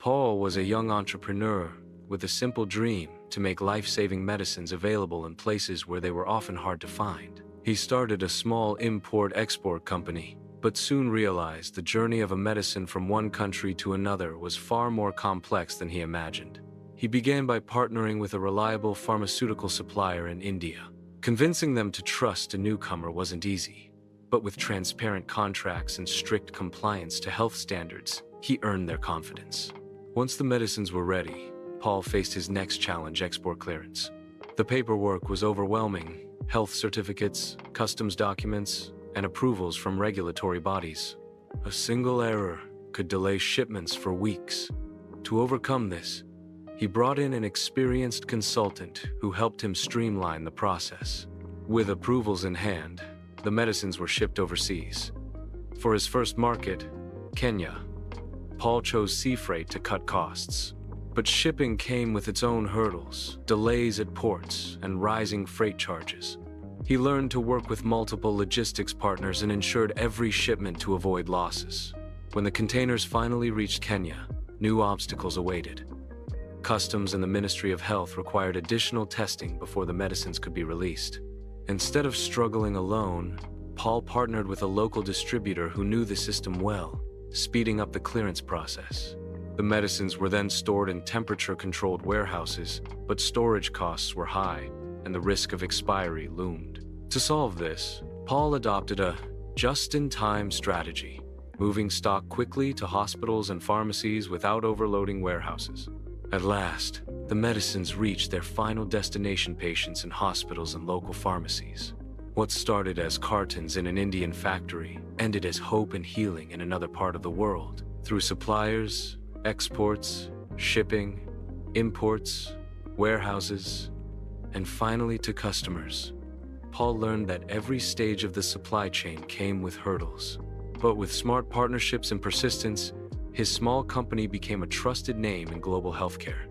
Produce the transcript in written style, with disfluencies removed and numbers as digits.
Paul was a young entrepreneur with a simple dream to make life-saving medicines available in places where they were often hard to find. He started a small import-export company, but soon realized the journey of a medicine from one country to another was far more complex than he imagined. He began by partnering with a reliable pharmaceutical supplier in India. Convincing them to trust a newcomer wasn't easy, but with transparent contracts and strict compliance to health standards, he earned their confidence. Once the medicines were ready, Paul faced his next challenge: export clearance. The paperwork was overwhelming: health certificates, customs documents, and approvals from regulatory bodies. A single error could delay shipments for weeks. To overcome this, he brought in an experienced consultant who helped him streamline the process. With approvals in hand, the medicines were shipped overseas. For his first market, Kenya, Paul chose sea freight to cut costs. But shipping came with its own hurdles: delays at ports and rising freight charges. He learned to work with multiple logistics partners and ensured every shipment to avoid losses. When the containers finally reached Kenya, new obstacles awaited. Customs and the Ministry of Health required additional testing before the medicines could be released. Instead of struggling alone, Paul partnered with a local distributor who knew the system well, speeding up the clearance process. The medicines were then stored in temperature-controlled warehouses, but storage costs were high, and the risk of expiry loomed. To solve this, Paul adopted a just-in-time strategy, moving stock quickly to hospitals and pharmacies without overloading warehouses. At last, the medicines reached their final destination: patients in hospitals and local pharmacies. What started as cartons in an Indian factory ended as hope and healing in another part of the world. Through suppliers, exports, shipping, imports, warehouses, and finally to customers, Paul learned that every stage of the supply chain came with hurdles. But with smart partnerships and persistence, his small company became a trusted name in global healthcare.